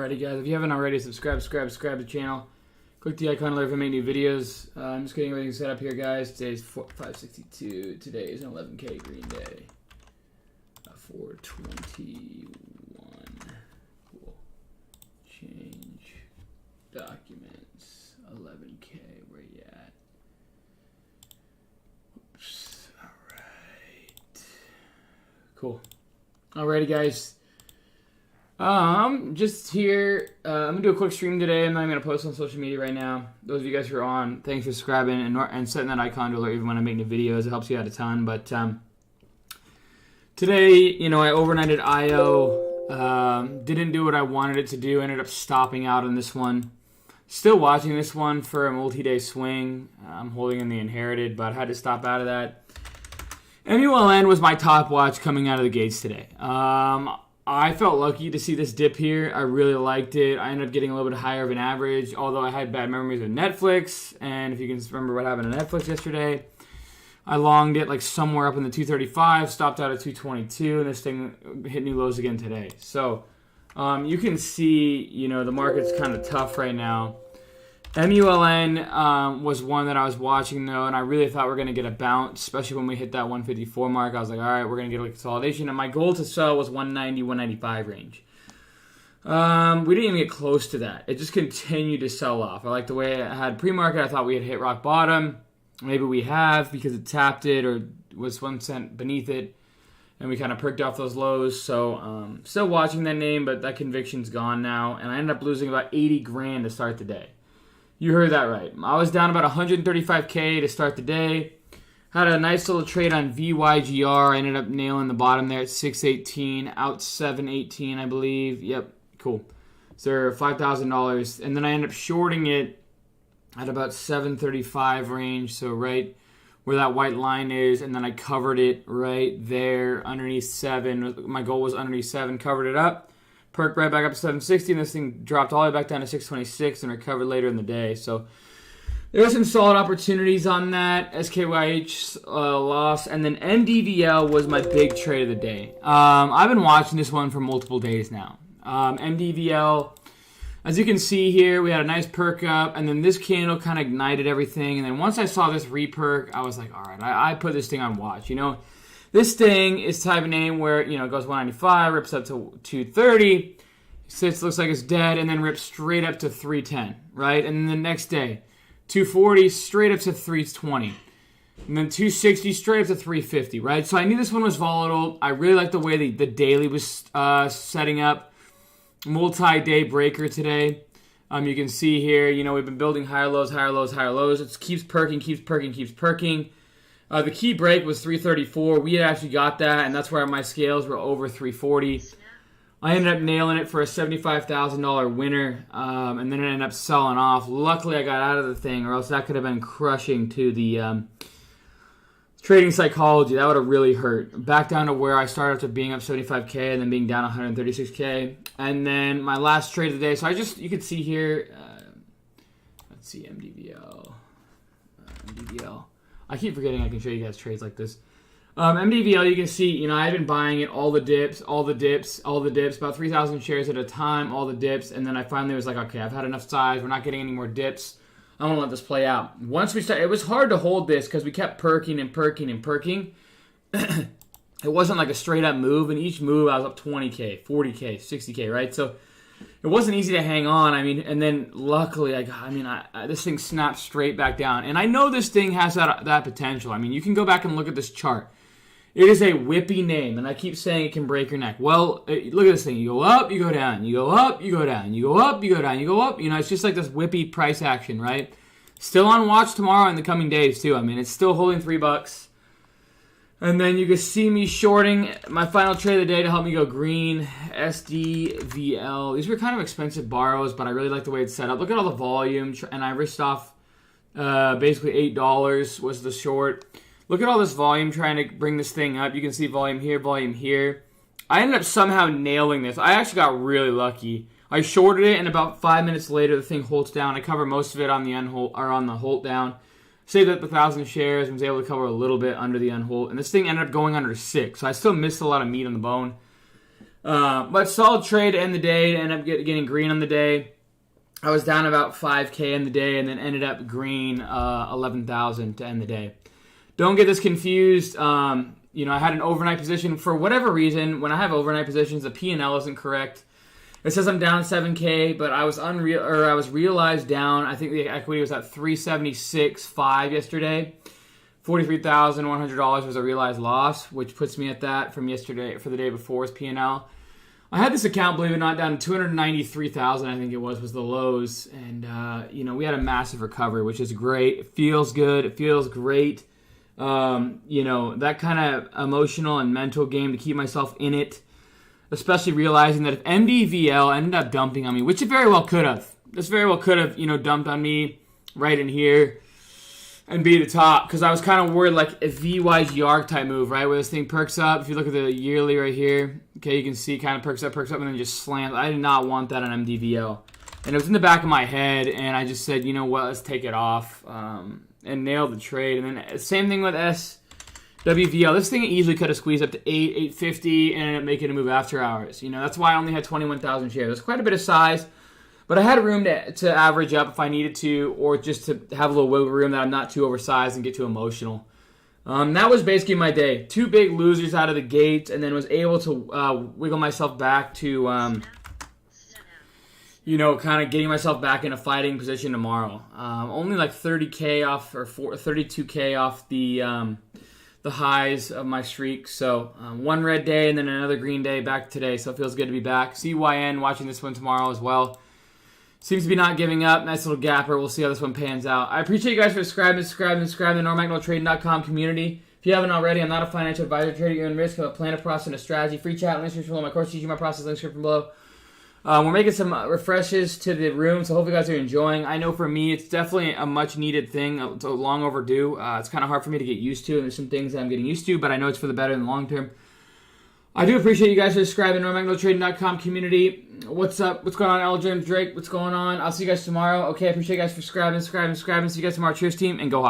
Alrighty guys, if you haven't already, subscribe to the channel. Click the icon below if I make new videos. I'm just getting everything set up here, guys. Today's 562. Today is an 11K green day. 421. Cool. Change documents. 11K. Where you at? Oops. Alright. Cool. Alrighty guys. Just here, I'm gonna do a quick stream today. I'm not even gonna post on social media right now. Those of you guys who are on, thanks for subscribing and setting that icon to alert even when I make new videos. It helps you out a ton. But today, you know, I overnighted IO. Didn't do what I wanted it to do. Ended up stopping out on this one. Still watching this one for a multi-day swing. I'm holding in the inherited, but I had to stop out of that. MULN was my top watch coming out of the gates today. I felt lucky to see this dip here. I really liked it. I ended up getting a little bit higher of an average, although I had bad memories of Netflix. And if you can remember what happened to Netflix yesterday, I longed it like somewhere up in the 235, stopped out at 222, and this thing hit new lows again today. So you can see, you know, the market's kind of tough right now. MULN was one that I was watching, though, and I really thought we were going to get a bounce, especially when we hit that 154 mark. I was like, all right, we're going to get a consolidation. And my goal to sell was 190, 195 range. We didn't even get close to that. It just continued to sell off. I like the way I had pre-market. I thought we had hit rock bottom. Maybe we have because it tapped it or was 1 cent beneath it. And we kind of perked off those lows. So still watching that name, but that conviction's gone now. And I ended up losing about 80 grand to start the day. You heard that right. I was down about 135K to start the day. Had a nice little trade on VYGR. I ended up nailing the bottom there at 618, out 718, I believe. Yep, cool. So $5,000. And then I ended up shorting it at about 735 range, so right where that white line is. And then I covered it right there underneath 7. My goal was underneath 7, covered it up. Perked right back up to 760, and this thing dropped all the way back down to 626 and recovered later in the day. So there were some solid opportunities on that. SKYH loss, and then MDVL was my big trade of the day. I've been watching this one for multiple days now. MDVL, as you can see here, we had a nice perk up, and then this candle kind of ignited everything. And then once I saw this re-perk, I was like, all right, I put this thing on watch, you know. This thing is the type of name where, you know, it goes 195, rips up to 230, sits, looks like it's dead, and then rips straight up to 310, right? And then the next day, 240, straight up to 320. And then 260, straight up to 350, right? So I knew this one was volatile. I really liked the way the daily was setting up. Multi-day breaker today. You can see here, you know, we've been building higher lows, higher lows, higher lows. It keeps perking, keeps perking, keeps perking. The key break was 334. We had actually got that, and that's where my scales were over 340. I ended up nailing it for a $75,000 winner, and then it ended up selling off. Luckily, I got out of the thing, or else that could have been crushing to the trading psychology. That would have really hurt. Back down to where I started after being up 75K and then being down 136K. And then my last trade of the day. So you can see here, let's see, MDVL. I keep forgetting I can show you guys trades like this. MDVL, you can see, you know, I've been buying it, all the dips, about 3,000 shares at a time, all the dips, and then I finally was like, okay, I've had enough size, we're not getting any more dips, I'm going to let this play out. Once we started, it was hard to hold this because we kept perking and perking and perking. It wasn't like a straight up move, and each move I was up 20K, 40K, 60K, right? So it wasn't easy to hang on. I mean, and then luckily, this thing snapped straight back down. And I know this thing has that potential. I mean, you can go back and look at this chart. It is a whippy name, and I keep saying it can break your neck. Well, look at this thing. You go up, you go down. You go up, you go down. You go up, you go down. You go up. You know, it's just like this whippy price action, right? Still on watch tomorrow and the coming days, too. I mean, it's still holding $3. And then you can see me shorting my final trade of the day to help me go green, SDVL. These were kind of expensive borrows, but I really like the way it's set up. Look at all the volume, and I risked off basically $8 was the short. Look at all this volume trying to bring this thing up. You can see volume here, volume here. I ended up somehow nailing this. I actually got really lucky. I shorted it, and about 5 minutes later, the thing holds down. I cover most of it on the hold down. Saved up 1,000 shares and was able to cover a little bit under the unhold. And this thing ended up going under 6. So I still missed a lot of meat on the bone. But solid trade to end the day. Ended up getting green on the day. I was down about 5K in the day and then ended up green 11,000 to end the day. Don't get this confused. I had an overnight position. For whatever reason, when I have overnight positions, the P&L isn't correct. It says I'm down 7K, but I was realized down. I think the equity was at 376.5 yesterday. $43,100 was a realized loss, which puts me at that from yesterday for the day before's P&L. I had this account, believe it or not, down to 293,000. I think it was the lows, and we had a massive recovery, which is great. It feels good. It feels great. That kind of emotional and mental game to keep myself in it. Especially realizing that if MDVL ended up dumping on me, which it very well could have. This very well could have, dumped on me right in here and be the top. Because I was kind of worried like a VY's YARG type move, right? Where this thing perks up. If you look at the yearly right here, okay, you can see kind of perks up, and then just slams. I did not want that on MDVL. And it was in the back of my head, and I just said, you know what, let's take it off. And nailed the trade. And then same thing with WVL, this thing easily could have squeezed up to 850 and ended up making a move after hours. That's why I only had 21,000 shares. That's quite a bit of size, but I had room to average up if I needed to, or just to have a little wiggle room that I'm not too oversized and get too emotional. That was basically my day. 2 big losers out of the gate, and then was able to wiggle myself back to, kind of getting myself back in a fighting position tomorrow. Only like 30K off, or 32K off the highs of my streak. So one red day and then another green day back today. So it feels good to be back. CYN watching this one tomorrow as well. Seems to be not giving up. Nice little gapper. We'll see how this one pans out. I appreciate you guys for subscribing to the NormagnolTrading.com community. If you haven't already, I'm not a financial advisor. Trading your own risk. I have a plan, a process, and a strategy. Free chat, links below. My course, teaching my process, links below. We're making some refreshes to the room, so hopefully you guys are enjoying. I know for me, it's definitely a much-needed thing. It's long overdue. It's kind of hard for me to get used to, and there's some things that I'm getting used to, but I know it's for the better in the long term. I do appreciate you guys for subscribing to NormagnolTrading.com community. What's up? What's going on, L. James Drake? What's going on? I'll see you guys tomorrow. Okay, I appreciate you guys for subscribing. See you guys tomorrow. Cheers, team, and go Hawks.